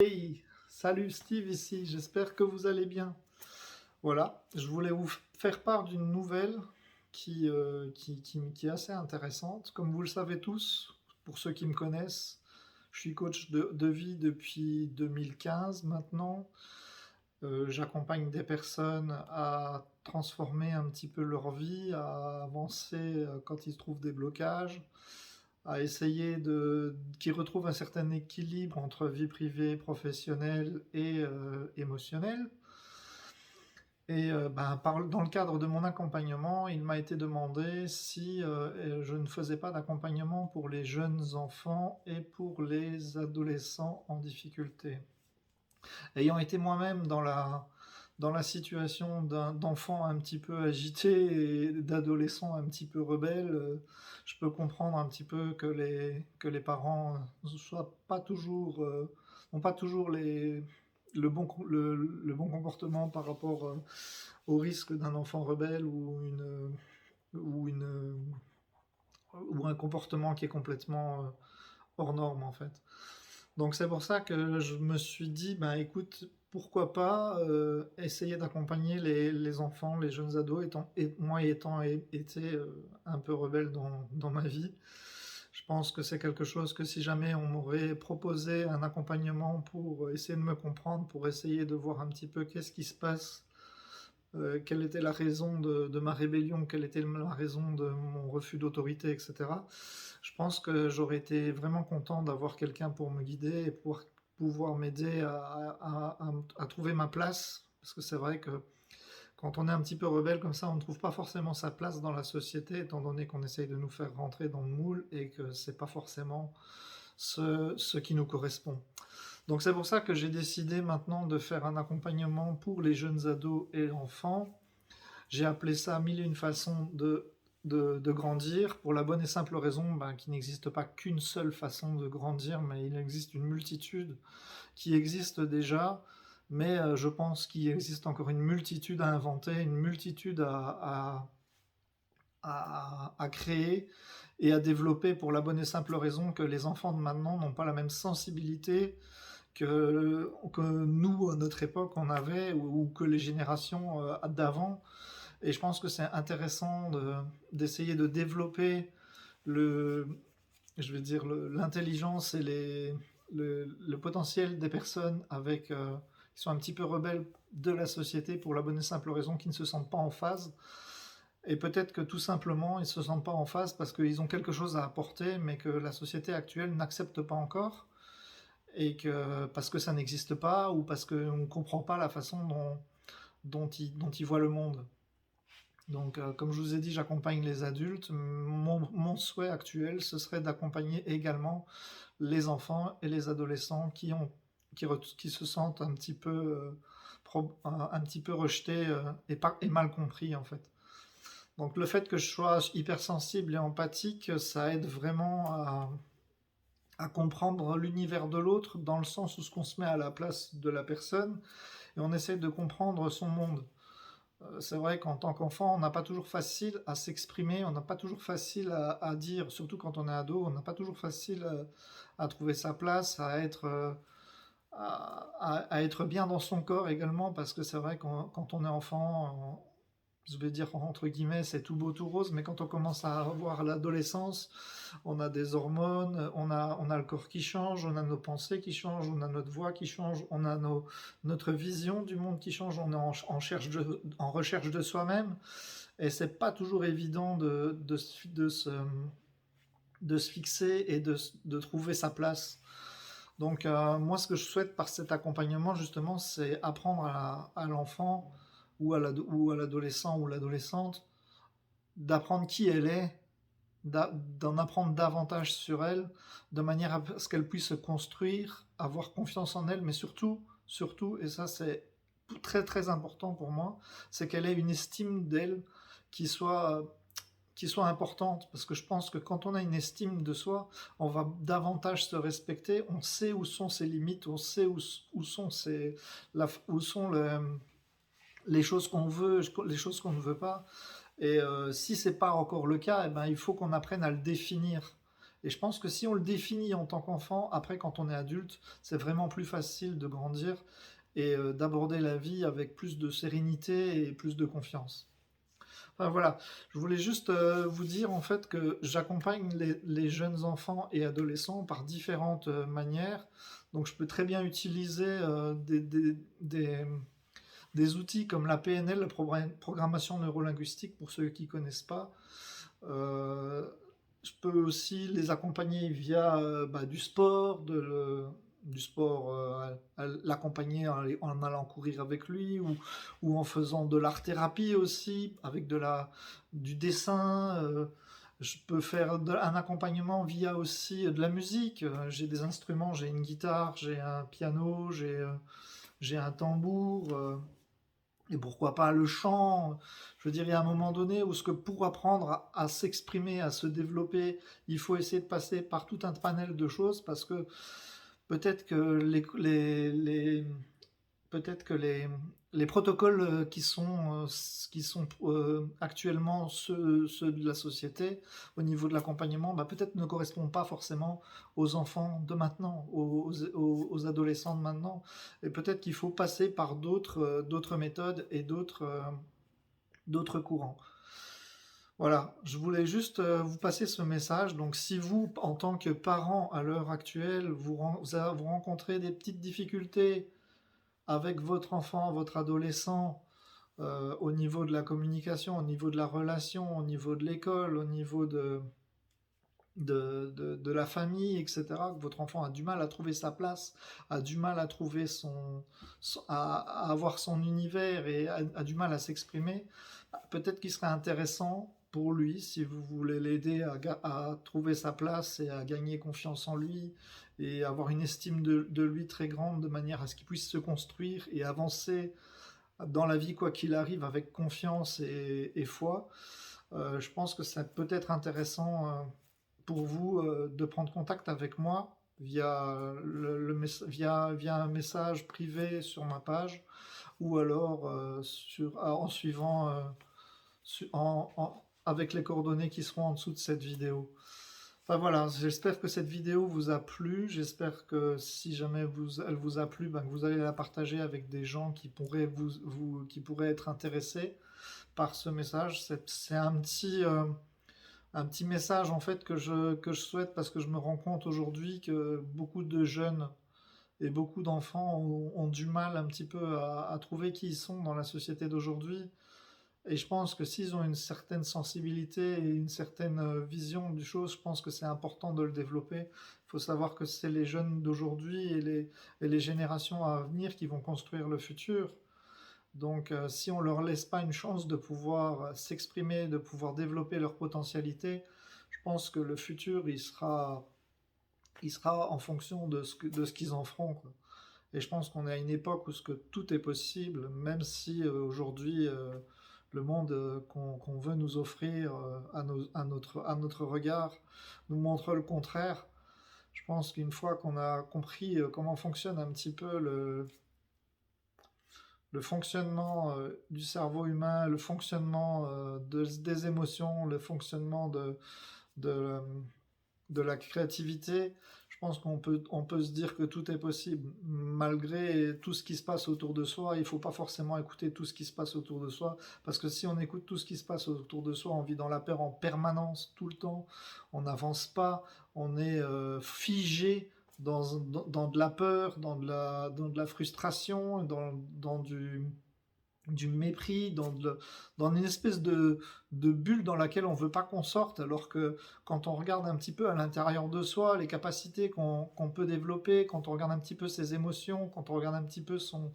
Hey, salut Steve ici, j'espère que vous allez bien. Voilà, je voulais vous faire part d'une nouvelle qui est assez intéressante. Comme vous le savez tous, pour ceux qui me connaissent, je suis coach de vie depuis 2015 maintenant. J'accompagne des personnes à transformer un petit peu leur vie, à avancer quand ils trouvent des blocages, à essayer qu'ils retrouvent un certain équilibre entre vie privée, professionnelle et émotionnelle. Et dans le cadre de mon accompagnement, il m'a été demandé si je ne faisais pas d'accompagnement pour les jeunes enfants et pour les adolescents en difficulté. Ayant été moi-même dans la situation d'enfant un petit peu agité et d'adolescent un petit peu rebelle, je peux comprendre un petit peu que les parents soient pas toujours, n'ont pas toujours le bon comportement par rapport au risque d'un enfant rebelle ou, une, ou un comportement qui est complètement hors norme en fait. Donc c'est pour ça que je me suis dit, ben écoute, pourquoi pas essayer d'accompagner les enfants, les jeunes ados, moi étant été un peu rebelle dans ma vie. Je pense que c'est quelque chose que si jamais on m'aurait proposé un accompagnement pour essayer de me comprendre, pour essayer de voir un petit peu qu'est-ce qui se passe, quelle était la raison de ma rébellion, quelle était la raison de mon refus d'autorité, etc. Je pense que j'aurais été vraiment content d'avoir quelqu'un pour me guider et pouvoir m'aider à trouver ma place. Parce que c'est vrai que quand on est un petit peu rebelle comme ça, on ne trouve pas forcément sa place dans la société, étant donné qu'on essaye de nous faire rentrer dans le moule et que c'est pas forcément ce qui nous correspond. Donc c'est pour ça que j'ai décidé maintenant de faire un accompagnement pour les jeunes ados et enfants. J'ai appelé ça mille et une façons de grandir, pour la bonne et simple raison qu'il n'existe pas qu'une seule façon de grandir, mais il existe une multitude qui existe déjà, mais je pense qu'il existe encore une multitude à inventer, une multitude à créer et à développer pour la bonne et simple raison que les enfants de maintenant n'ont pas la même sensibilité que nous, à notre époque, on avait, ou que les générations d'avant. Et je pense que c'est intéressant d'essayer de développer le, je vais dire, l'intelligence et le potentiel des personnes qui sont un petit peu rebelles de la société pour la bonne et simple raison qu'ils ne se sentent pas en phase. Et peut-être que tout simplement, ils ne se sentent pas en phase parce qu'ils ont quelque chose à apporter, mais que la société actuelle n'accepte pas encore, et que parce que ça n'existe pas, ou parce qu'on ne comprend pas la façon dont ils voient le monde. Donc, comme je vous ai dit, j'accompagne les adultes. Mon souhait actuel, ce serait d'accompagner également les enfants et les adolescents qui se sentent un petit peu rejetés et mal compris en fait. Donc le fait que je sois hypersensible et empathique, ça aide vraiment à comprendre l'univers de l'autre, dans le sens où ce qu'on se met à la place de la personne et on essaie de comprendre son monde. C'est vrai qu'en tant qu'enfant, on n'a pas toujours facile à s'exprimer, on n'a pas toujours facile à dire, surtout quand on est ado, on n'a pas toujours facile à trouver sa place, à être bien dans son corps également, parce que c'est vrai que quand on est enfant, je vais dire entre guillemets, c'est tout beau, tout rose, mais quand on commence à avoir l'adolescence, on a des hormones, on a le corps qui change, on a nos pensées qui changent, on a notre voix qui change, on a notre vision du monde qui change, on est en recherche de soi-même, et c'est pas toujours évident de se fixer et de trouver sa place. Donc moi, ce que je souhaite par cet accompagnement, justement, c'est apprendre à l'enfant ou à l'adolescent ou l'adolescente d'apprendre qui elle est, d'en apprendre davantage sur elle, de manière à ce qu'elle puisse se construire, avoir confiance en elle, mais surtout, et ça c'est très très important pour moi, c'est qu'elle ait une estime d'elle qui soit, qui soit importante, parce que je pense que quand on a une estime de soi, on va davantage se respecter, on sait où sont ses limites, on sait où sont, où sont les choses qu'on veut, les choses qu'on ne veut pas. Et si c'est pas encore le cas, eh ben, il faut qu'on apprenne à le définir. Et je pense que si on le définit en tant qu'enfant, après quand on est adulte, c'est vraiment plus facile de grandir et d'aborder la vie avec plus de sérénité et plus de confiance. Enfin, voilà, je voulais juste vous dire en fait que j'accompagne les jeunes enfants et adolescents par différentes manières. Donc je peux très bien utiliser des outils comme la PNL, la programmation neurolinguistique, pour ceux qui ne connaissent pas. Euh, je peux aussi les accompagner via du sport, du sport, l'accompagner en allant courir avec lui ou en faisant de l'art-thérapie aussi, avec du dessin. Je peux faire un accompagnement via aussi de la musique. J'ai des instruments, j'ai une guitare, j'ai un piano, j'ai un tambour. Et pourquoi pas le chant? Je veux dire, il y a un moment donné où pour apprendre à s'exprimer, à se développer, il faut essayer de passer par tout un panel de choses parce que peut-être que peut-être que les protocoles qui sont actuellement ceux de la société au niveau de l'accompagnement, bah, peut-être ne correspondent pas forcément aux enfants de maintenant, aux adolescents de maintenant. Et peut-être qu'il faut passer par d'autres méthodes et d'autres courants. Voilà, je voulais juste vous passer ce message. Donc, si vous, en tant que parent à l'heure actuelle, vous rencontrez des petites difficultés avec votre enfant, votre adolescent, au niveau de la communication, au niveau de la relation, au niveau de l'école, au niveau de la famille, etc., que votre enfant a du mal à trouver sa place, a du mal à trouver à avoir son univers et a du mal à s'exprimer, peut-être qu'il serait intéressant pour lui, si vous voulez l'aider à trouver sa place et à gagner confiance en lui et avoir une estime de lui très grande de manière à ce qu'il puisse se construire et avancer dans la vie quoi qu'il arrive avec confiance et foi. Je pense que ça peut être intéressant pour vous de prendre contact avec moi via un message privé sur ma page ou alors en suivant avec les coordonnées qui seront en dessous de cette vidéo. Enfin voilà, j'espère que cette vidéo vous a plu. J'espère que si jamais elle vous a plu, ben, que vous allez la partager avec des gens qui pourraient, qui pourraient être intéressés par ce message. C'est un petit message en fait que je souhaite parce que je me rends compte aujourd'hui que beaucoup de jeunes et beaucoup d'enfants ont du mal un petit peu à trouver qui ils sont dans la société d'aujourd'hui. Et je pense que s'ils ont une certaine sensibilité et une certaine vision du chose, je pense que c'est important de le développer. Il faut savoir que c'est les jeunes d'aujourd'hui et les générations à venir qui vont construire le futur. Donc si on leur laisse pas une chance de pouvoir s'exprimer, de pouvoir développer leur potentialité, je pense que le futur, il sera en fonction de ce qu'ils en feront, quoi. Et je pense qu'on est à une époque où tout est possible, même si aujourd'hui le monde qu'on veut nous offrir à notre regard nous montre le contraire. Je pense qu'une fois qu'on a compris comment fonctionne un petit peu le fonctionnement du cerveau humain, le fonctionnement des émotions, le fonctionnement de, de la créativité, je pense on peut se dire que tout est possible. Malgré tout ce qui se passe autour de soi, il ne faut pas forcément écouter tout ce qui se passe autour de soi, parce que si on écoute tout ce qui se passe autour de soi, on vit dans la peur en permanence, tout le temps, on n'avance pas, on est figé dans de la peur, dans de la frustration, du mépris, dans une espèce de bulle dans laquelle on ne veut pas qu'on sorte, alors que quand on regarde un petit peu à l'intérieur de soi, les capacités qu'on peut développer, quand on regarde un petit peu ses émotions, quand on regarde un petit peu son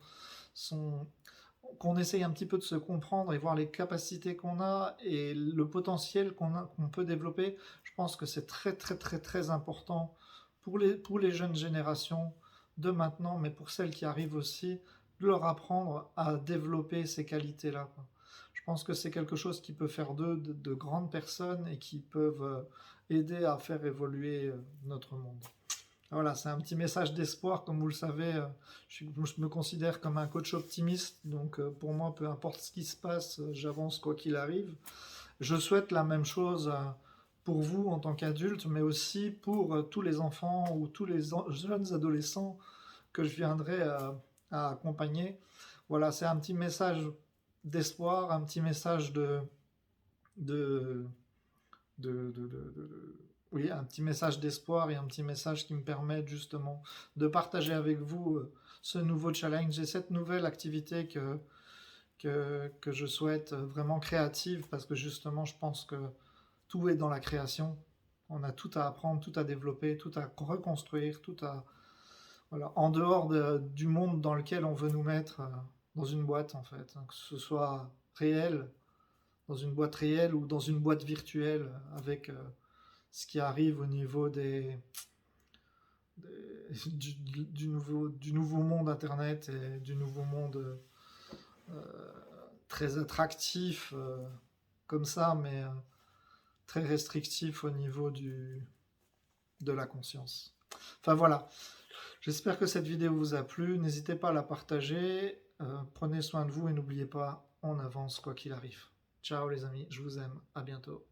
qu'on essaye un petit peu de se comprendre et voir les capacités qu'on a et le potentiel qu'on peut développer, je pense que c'est très très très très important pour les jeunes générations de maintenant, mais pour celles qui arrivent aussi, de leur apprendre à développer ces qualités-là, quoi. Je pense que c'est quelque chose qui peut faire d'eux de grandes personnes et qui peuvent aider à faire évoluer notre monde. Voilà, c'est un petit message d'espoir, comme vous le savez, je me considère comme un coach optimiste, donc pour moi, peu importe ce qui se passe, j'avance quoi qu'il arrive. Je souhaite la même chose pour vous en tant qu'adulte, mais aussi pour tous les enfants ou tous les jeunes adolescents que je viendrai à accompagner. Voilà, c'est un petit message d'espoir, un petit message de, oui, un petit message d'espoir et un petit message qui me permet justement de partager avec vous ce nouveau challenge et cette nouvelle activité que je souhaite vraiment créative parce que justement je pense que tout est dans la création. On a tout à apprendre, tout à développer, tout à reconstruire, tout à... Voilà, en dehors du monde dans lequel on veut nous mettre dans une boîte en fait, hein, que ce soit réel, dans une boîte réelle ou dans une boîte virtuelle avec ce qui arrive au niveau du nouveau monde Internet et du nouveau monde très attractif comme ça, mais très restrictif au niveau de la conscience. Enfin voilà, j'espère que cette vidéo vous a plu, n'hésitez pas à la partager, prenez soin de vous et n'oubliez pas, on avance quoi qu'il arrive. Ciao les amis, je vous aime, à bientôt.